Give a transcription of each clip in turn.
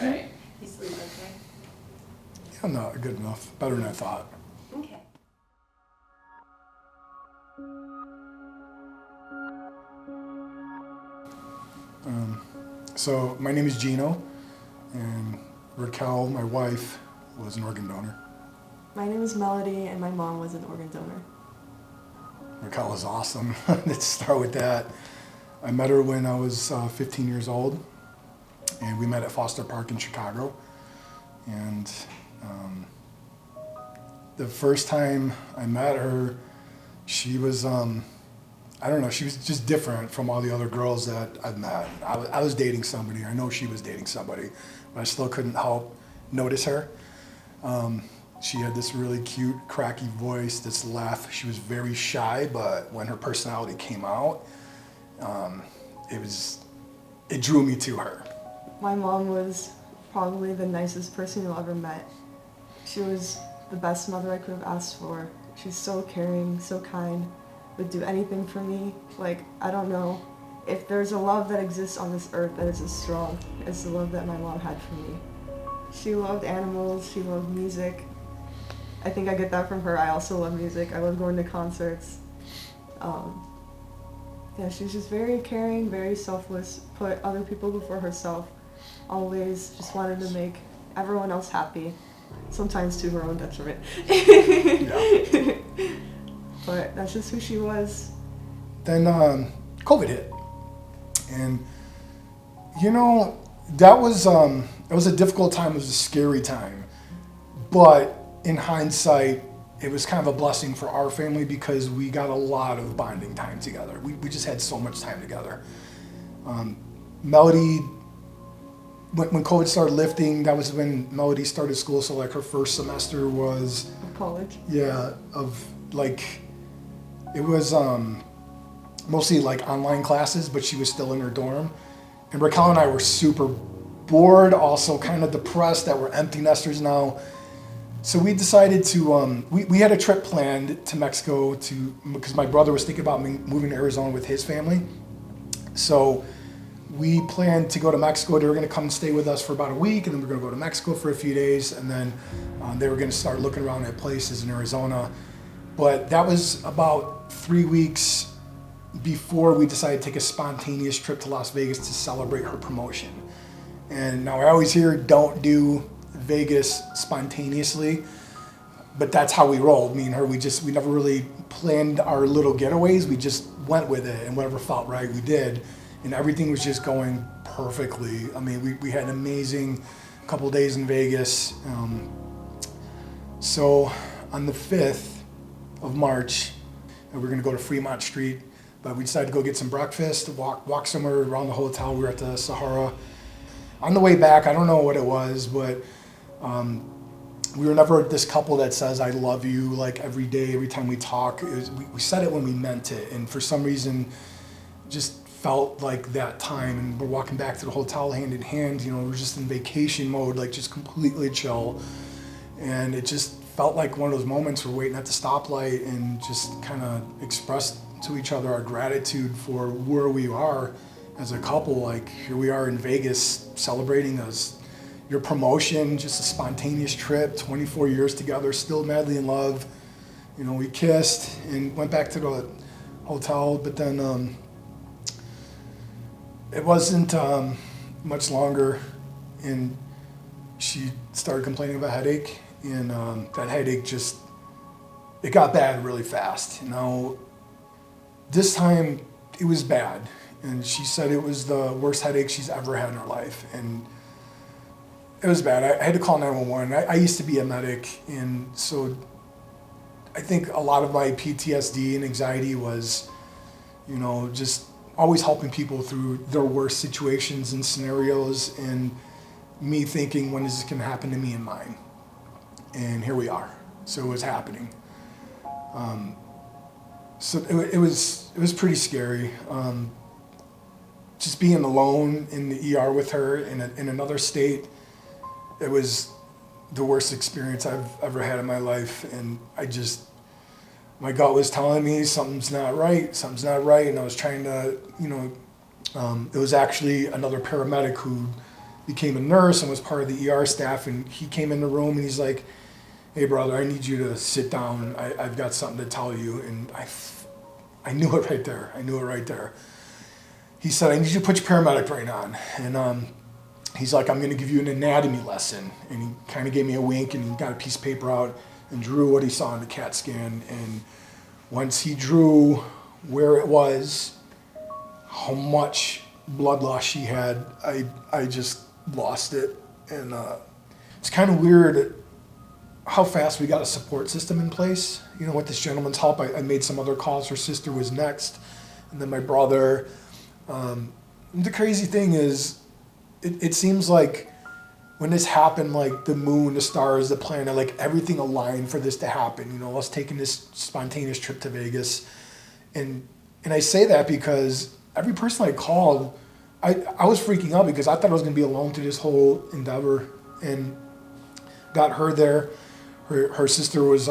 right. You sleep okay? Yeah, no, good enough. Better than I thought. Okay. So my name is Gino, and Raquel, my wife, was an organ donor. My name is Melody, and my mom was an organ donor. Raquel is awesome. Let's start with that. I met her when I was 15 years old, and we met at Foster Park in Chicago. And the first time I met her, she was, I don't know, she was just different from all the other girls that I've met. I was dating somebody, I know she was dating somebody, but I still couldn't help notice her. She had this really cute, cracky voice, this laugh. She was very shy, but when her personality came out, it drew me to her. My mom was probably the nicest person you'll ever met. She was the best mother I could have asked for. She's so caring, so kind, would do anything for me. Like, I don't know if there's a love that exists on this earth that is as strong as the love that my mom had for me. She loved animals, she loved music. I think I get that from her. I also love music. I love going to concerts. Yeah, she's just very caring, very selfless, put other people before herself. Always just wanted to make everyone else happy, sometimes to her own detriment. Yeah. But that's just who she was. Then COVID hit, and you know, that was it was a difficult time. It was a scary time, but in hindsight, it was kind of a blessing for our family because we got a lot of bonding time together. We just had so much time together. Melody, when COVID started lifting, that was when Melody started school. So like her first semester was College. Yeah, it was mostly like online classes, but she was still in her dorm. And Raquel and I were super bored, also kind of depressed that we're empty nesters now. So we decided to, we had a trip planned to Mexico because my brother was thinking about moving to Arizona with his family. So we planned to go to Mexico. They were going to come and stay with us for about a week, and then we were going to go to Mexico for a few days, and then they were going to start looking around at places in Arizona. But that was about 3 weeks before we decided to take a spontaneous trip to Las Vegas to celebrate her promotion. And now I always hear don't do Vegas spontaneously, but that's how we rolled. Me and her, we never really planned our little getaways. We just went with it, and whatever felt right, we did. And everything was just going perfectly. I mean, we had an amazing couple days in Vegas. So on the 5th of March, we were gonna go to Fremont Street, but we decided to go get some breakfast, walk somewhere around the hotel. We were at the Sahara. On the way back, I don't know what it was, but we were never this couple that says I love you like every day, every time we talk. We said it when we meant it, and for some reason just felt like that time. And we're walking back to the hotel hand in hand, you know, we're just in vacation mode, like just completely chill. And it just felt like one of those moments we're waiting at the stoplight and just kind of expressed to each other our gratitude for where we are as a couple. Like, here we are in Vegas celebrating your promotion, just a spontaneous trip, 24 years together, still madly in love. You know, we kissed and went back to the hotel, but then it wasn't much longer, and she started complaining of a headache, and that headache it got bad really fast. Now, this time it was bad, and she said it was the worst headache she's ever had in her life, and it was bad. I had to call 911. I used to be a medic, and so I think a lot of my PTSD and anxiety was, you know, just always helping people through their worst situations and scenarios, and me thinking, when is this going to happen to me and mine? And here we are. So it was happening. So it was pretty scary. Just being alone in the ER with her in another state, it was the worst experience I've ever had in my life. And my gut was telling me something's not right, and I was trying to, you know, it was actually another paramedic who became a nurse and was part of the ER staff. And he came in the room and he's like, "Hey, brother, I need you to sit down. I've got something to tell you." And I knew it right there. I knew it right there. He said, "I need you to put your paramedic brain on." And he's like, "I'm going to give you an anatomy lesson." And he kind of gave me a wink and he got a piece of paper out and drew what he saw in the CAT scan. And once he drew where it was, how much blood loss she had, I just lost it. And it's kind of weird how fast we got a support system in place. You know, with this gentleman's help, I made some other calls. Her sister was next, and then my brother. The crazy thing is, it seems like when this happened, like the moon, the stars, the planet, like everything aligned for this to happen. You know, us taking this spontaneous trip to Vegas. And I say that because every person I called, I was freaking out because I thought I was going to be alone through this whole endeavor, and got her there. Her sister was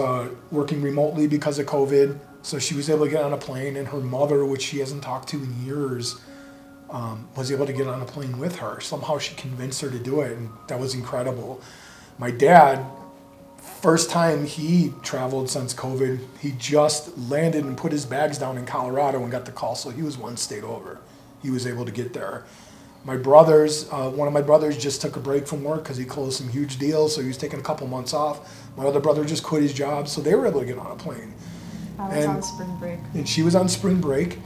working remotely because of COVID, so she was able to get on a plane, and her mother, which she hasn't talked to in years, was able to get on a plane with her. Somehow she convinced her to do it, and that was incredible. My dad, first time he traveled since COVID, he just landed and put his bags down in Colorado and got the call, so he was one state over. He was able to get there. My brothers, one of my brothers just took a break from work because he closed some huge deals, so he was taking a couple months off. My other brother just quit his job, so they were able to get on a plane. I was on spring break. And she was on spring break.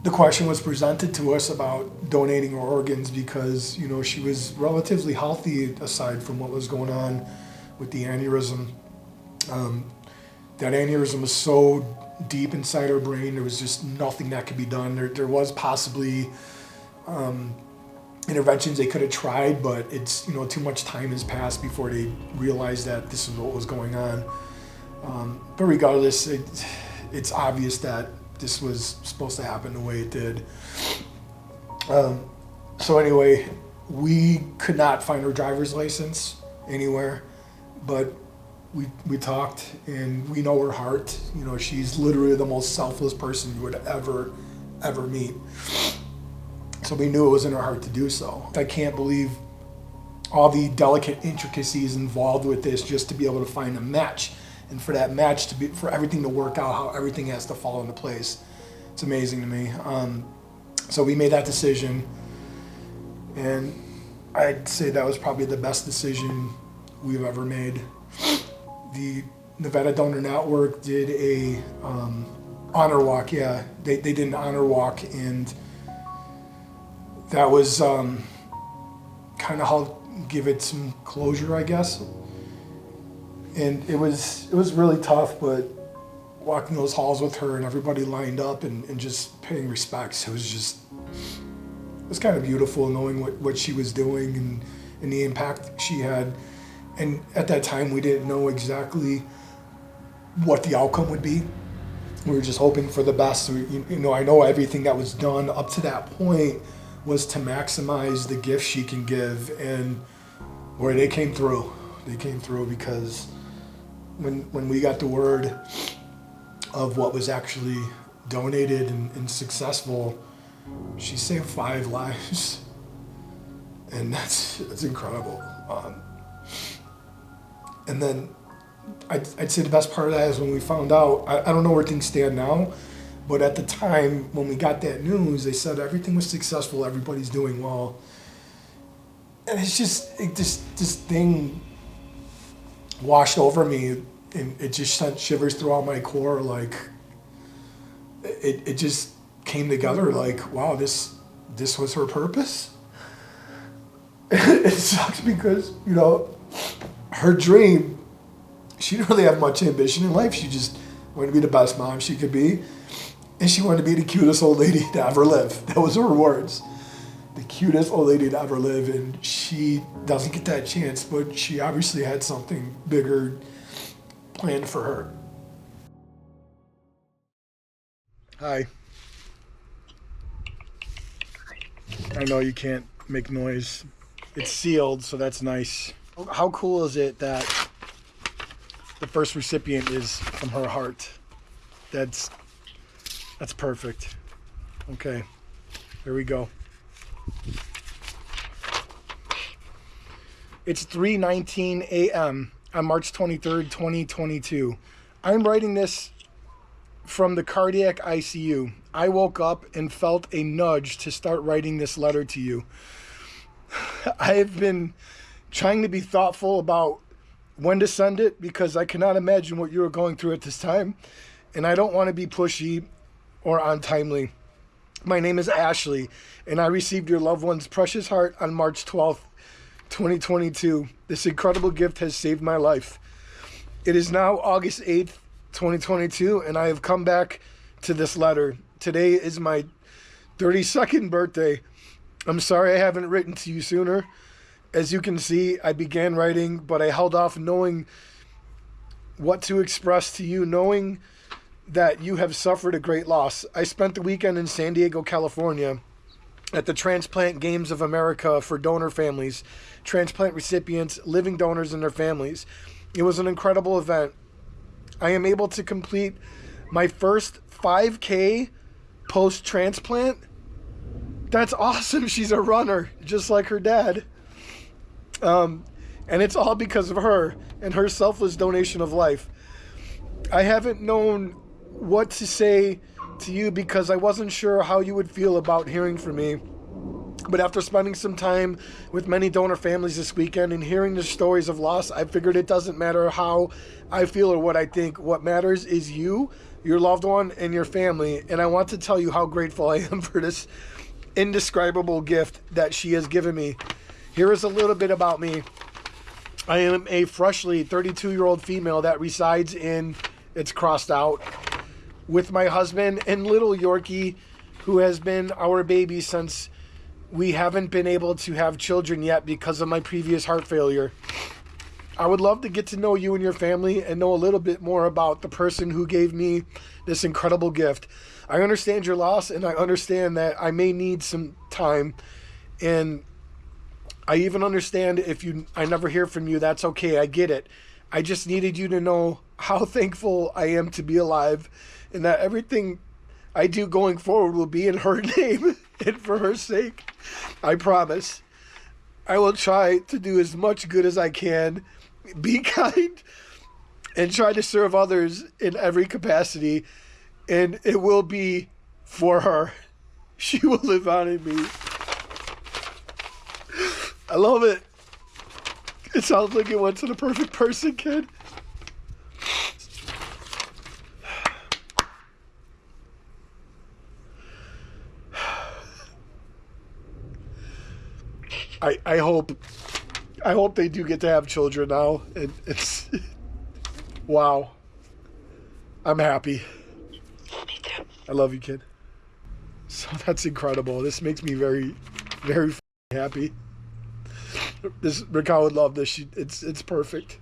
The question was presented to us about donating her organs because, you know, she was relatively healthy aside from what was going on with the aneurysm. That aneurysm was so deep inside her brain, there was just nothing that could be done. There was possibly interventions they could have tried, but it's, you know, too much time has passed before they realized that this is what was going on. But regardless, it's obvious that this was supposed to happen the way it did. So anyway, we could not find her driver's license anywhere, but we talked, and we know her heart. You know, she's literally the most selfless person you would ever meet. So we knew it was in her heart to do so. I can't believe all the delicate intricacies involved with this just to be able to find a match, and for that match to be, for everything to work out, how everything has to fall into place. It's amazing to me. So we made that decision, and I'd say that was probably the best decision we've ever made. The Nevada Donor Network did a honor walk. Yeah, they did an honor walk, and that was kind of how give it some closure, I guess. And it was really tough, but walking those halls with her and everybody lined up and just paying respects, it was kind of beautiful knowing what she was doing and the impact she had. And at that time, we didn't know exactly what the outcome would be. We were just hoping for the best. You know, I know everything that was done up to that point was to maximize the gift she can give, and boy, they came through. They came through because when we got the word of what was actually donated and successful, she saved 5 lives, and that's incredible. And then I'd say the best part of that is when we found out, I don't know where things stand now, but at the time when we got that news, they said everything was successful, everybody's doing well. And it's just, this thing washed over me, and it just sent shivers throughout my core. Like, it just came together like, wow, this was her purpose. It sucks because, you know, her dream, she didn't really have much ambition in life. She just wanted to be the best mom she could be. And she wanted to be the cutest old lady to ever live. That was her words. The cutest old lady to ever live. And she doesn't get that chance, but she obviously had something bigger planned for her. Hi. I know you can't make noise. It's sealed, so that's nice. How cool is it that the first recipient is from her heart? That's perfect. Okay, here we go. It's 3:19 a.m. on March 23rd, 2022. I'm writing this from the cardiac ICU. I woke up and felt a nudge to start writing this letter to you. I have been trying to be thoughtful about when to send it because I cannot imagine what you are going through at this time, and I don't want to be pushy or untimely. My name is Ashley, and I received your loved one's precious heart on March 12th, 2022. This incredible gift has saved my life. It is now August 8th, 2022, and I have come back to this letter. Today is my 32nd birthday. I'm sorry I haven't written to you sooner. As you can see, I began writing, but I held off knowing what to express to you, knowing that you have suffered a great loss. I spent the weekend in San Diego, California at the Transplant Games of America for donor families, transplant recipients, living donors, and their families. It was an incredible event. I am able to complete my first 5K post-transplant. That's awesome. She's a runner, just like her dad. And it's all because of her and her selfless donation of life. I haven't known what to say to you because I wasn't sure how you would feel about hearing from me. But after spending some time with many donor families this weekend and hearing the stories of loss, I figured it doesn't matter how I feel or what I think. What matters is you, your loved one, and your family. And I want to tell you how grateful I am for this indescribable gift that she has given me. Here is a little bit about me. I am a freshly 32-year-old female that resides in, it's crossed out, with my husband and little Yorkie, who has been our baby since we haven't been able to have children yet because of my previous heart failure. I would love to get to know you and your family and know a little bit more about the person who gave me this incredible gift. I understand your loss, and I understand that I may need some time, and I even understand if I never hear from you, that's okay. I get it. I just needed you to know how thankful I am to be alive, and that everything I do going forward will be in her name and for her sake. I promise. I will try to do as much good as I can, be kind, and try to serve others in every capacity. And it will be for her. She will live on in me. I love it. It sounds like it went to the perfect person, kid. I hope they do get to have children now. It's wow. I'm happy. Me too. I love you, kid. So that's incredible. This makes me very, very happy. This Raquel would love this. It's perfect.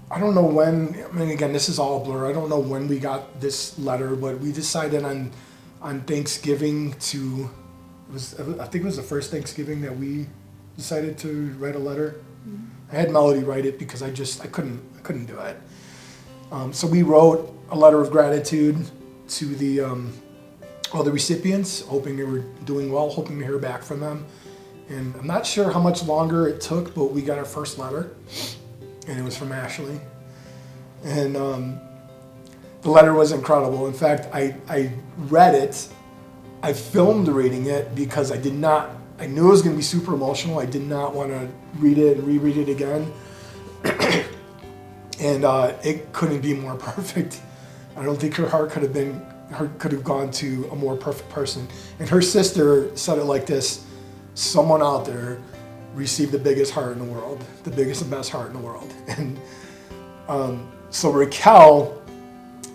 I don't know when. I mean, again, this is all a blur. I don't know when we got this letter, but we decided on Thanksgiving to. I think it was the first Thanksgiving that we decided to write a letter. Mm-hmm. I had Melody write it because I couldn't do it. So we wrote a letter of gratitude to the recipients, hoping they were doing well, hoping to hear back from them. And I'm not sure how much longer it took, but we got our first letter, and it was from Ashley. And the letter was incredible. In fact, I read it. I filmed reading it because I knew it was going to be super emotional. I did not want to read it and reread it again. And it couldn't be more perfect. I don't think her heart could have gone to a more perfect person. And her sister said it like this: someone out there received the biggest heart in the world, the biggest and best heart in the world. And so Raquel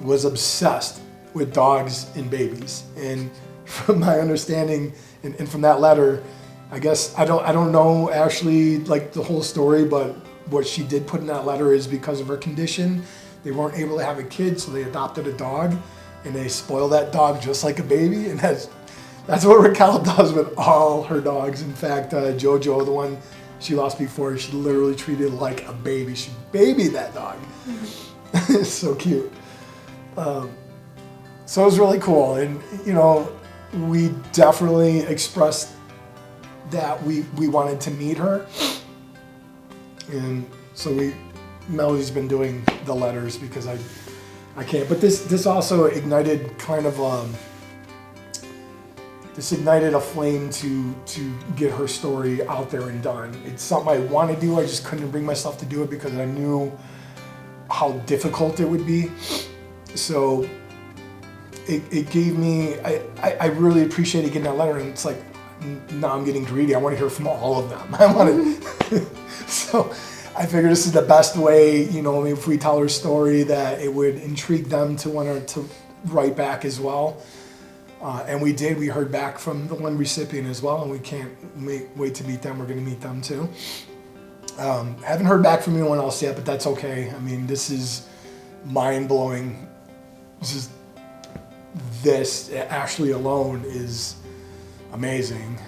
was obsessed with dogs and babies. And from my understanding and from that letter, I guess I don't know Ashley like the whole story, but what she did put in that letter is because of her condition, they weren't able to have a kid, so they adopted a dog, and they spoil that dog just like a baby. And that's what Raquel does with all her dogs. In fact, Jojo, the one she lost before, she literally treated it like a baby. She babied that dog. It's so cute. So it was really cool. And, we definitely expressed that we wanted to meet her. And so Melody's been doing the letters because I can't. But this also ignited kind of this ignited a flame to get her story out there and done. It's something I want to do. I just couldn't bring myself to do it because I knew how difficult it would be. So it gave me, I really appreciated getting that letter, and it's like, now I'm getting greedy. I want to hear from all of them. I want to, so I figured this is the best way, you know, if we tell her story, that it would intrigue them to want to write back as well. And we did. We heard back from the one recipient as well, and we can't wait to meet them. We're going to meet them too. Haven't heard back from anyone else yet, but that's okay. I mean, this is mind-blowing. This Ashley alone is amazing.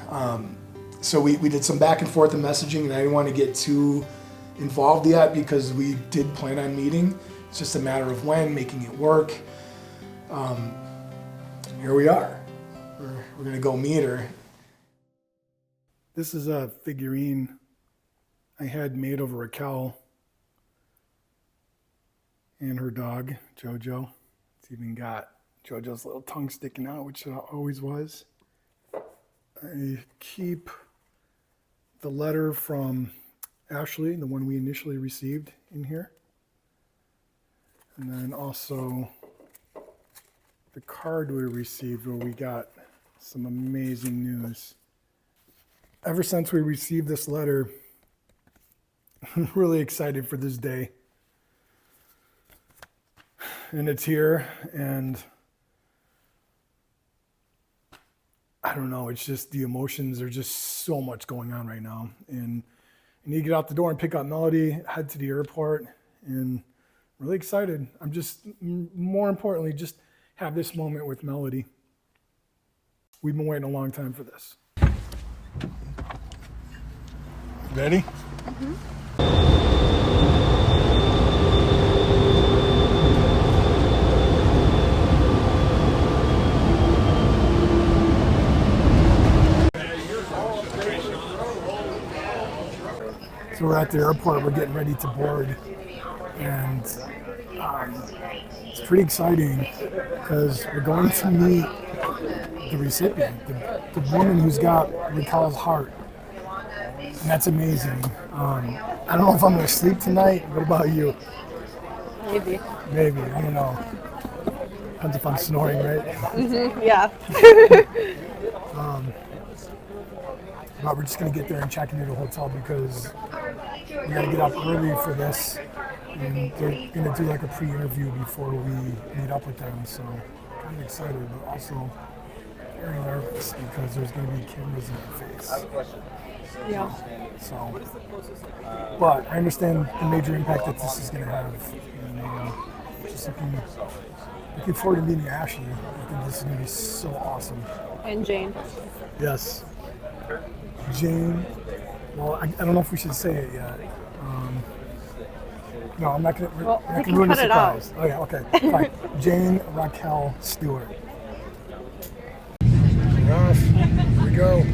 So we did some back and forth in messaging, and I didn't want to get too involved yet because we did plan on meeting. It's just a matter of when, making it work. Here we are. We're gonna go meet her. This is a figurine I had made of Raquel and her dog, Jojo. It's even got Jojo's little tongue sticking out, which it always was. I keep the letter from Ashley, the one we initially received, in here. And then also the card we received where we got some amazing news. Ever since we received this letter, I'm really excited for this day. And it's here, and I don't know, it's just the emotions, there's just so much going on right now. And I need to get out the door and pick up Melody, head to the airport, and I'm really excited. I'm just, more importantly, just have this moment with Melody. We've been waiting a long time for this. Ready? Mm-hmm. So we're at the airport, we're getting ready to board, and it's pretty exciting because we're going to meet the recipient, the woman who's got Raquel's heart, and that's amazing. I don't know if I'm going to sleep tonight. What about you? Maybe. Maybe, I don't know. Depends if I'm snoring, right? Mm-hmm, yeah. But we're just going to get there and check into the hotel because we got to get up early for this. And they're going to do like a pre-interview before we meet up with them. So kind of excited, but also very nervous because there's going to be cameras in my face. Yeah. So, but I understand the major impact that this is going to have. And just looking forward to meeting Ashley. I think this is going to be so awesome. And Jane. Yes. Jane, well, I don't know if we should say it yet. No, I'm not going to ruin the surprise. Oh, yeah, okay. Fine. Jane Raquel Stewart. We're off. Here we go.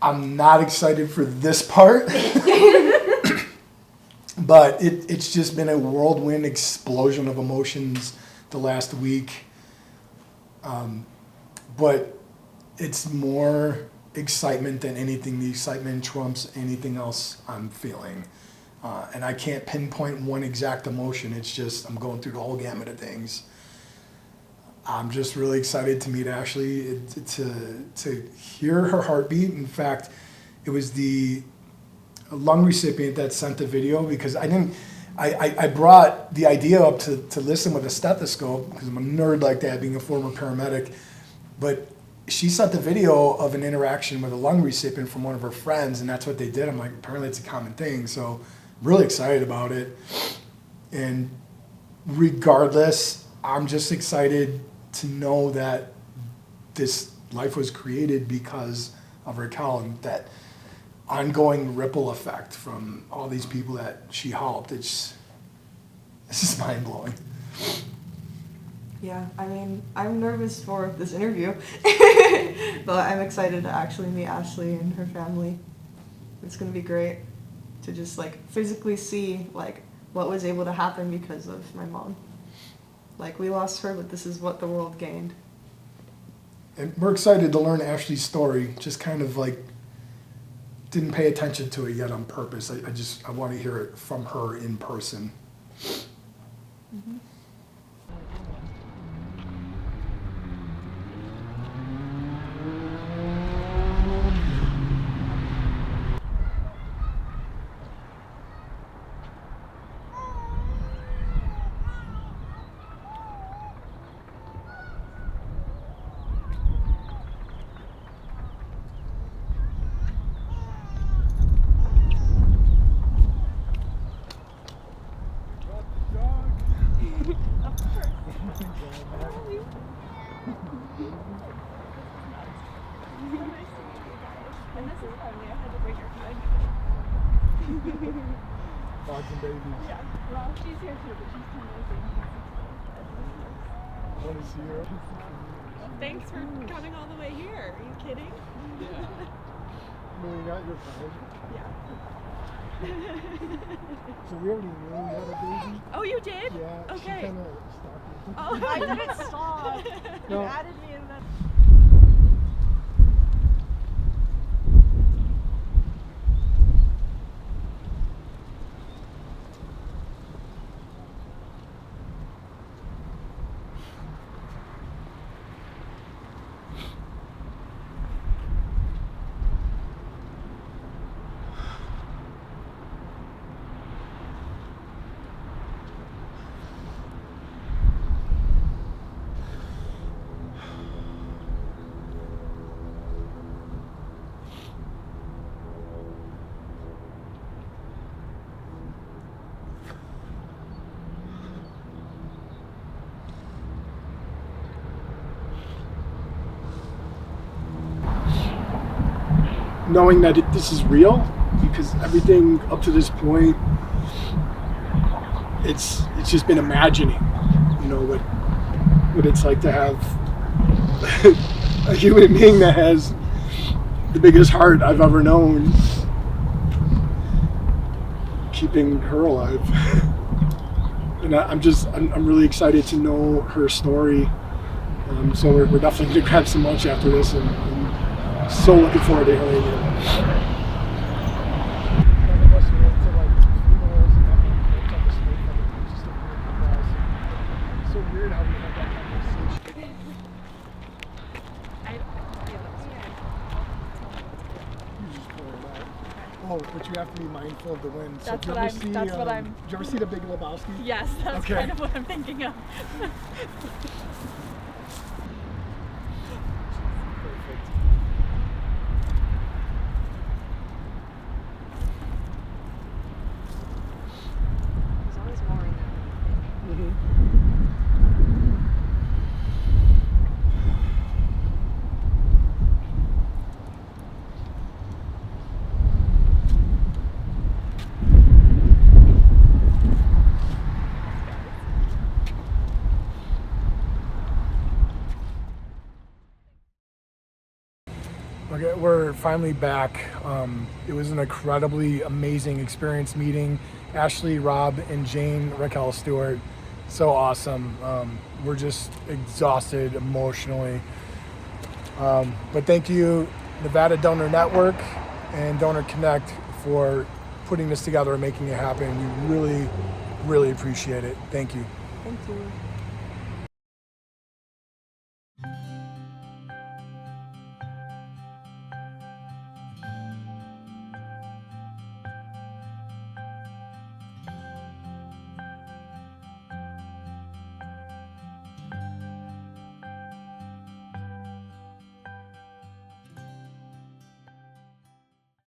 I'm not excited for this part, but it's just been a whirlwind explosion of emotions the last week. But it's more excitement than anything. The excitement trumps anything else I'm feeling. And I can't pinpoint one exact emotion. It's just I'm going through the whole gamut of things. I'm just really excited to meet Ashley, to hear her heartbeat. In fact, it was the lung recipient that sent the video because I brought the idea up to listen with a stethoscope because I'm a nerd like that, being a former paramedic. But she sent the video of an interaction with a lung recipient from one of her friends, and that's what they did. I'm like, apparently it's a common thing. So I'm really excited about it. And regardless, I'm just excited to know that this life was created because of Raquel, and that ongoing ripple effect from all these people that she helped. This is mind blowing. Yeah, I mean, I'm nervous for this interview, but I'm excited to actually meet Ashley and her family. It's gonna be great to just like physically see like what was able to happen because of my mom. Like, we lost her, but this is what the world gained. And we're excited to learn Ashley's story. Just kind of like didn't pay attention to it yet on purpose. I want to hear it from her in person. Mm-hmm. And this is funny, I had to bring her hug. Dogs and babies. Yeah, well, she's here too, but she's too noisy. I want to see her. Thanks for coming all the way here. Are you kidding? Yeah. No, you got your phone. Yeah. So we already knew you had a baby. Oh, you did? Yeah. Okay. She kind of stalked me. Oh, I didn't stop. No. You added me in the... Knowing that this is real, because everything up to this point, it's just been imagining, you know, what it's like to have a human being that has the biggest heart I've ever known, keeping her alive. And I'm really excited to know her story. So we're definitely gonna grab some lunch after this, and I'm so looking forward to hearing it. So weird how we had that conversation. You just pour it out. Oh, but you have to be mindful of the wind. So That's what I'm... Did you ever see The Big Lebowski? Yes, that's Okay. kind of what I'm thinking of. There's always more in there. Okay, we're finally back. It was an incredibly amazing experience meeting Ashley, Rob, and Jane, Raquel Stewart. So awesome. We're just exhausted emotionally. But thank you, Nevada Donor Network and Donor Connect, for putting this together and making it happen. We really, really appreciate it. Thank you. Thank you.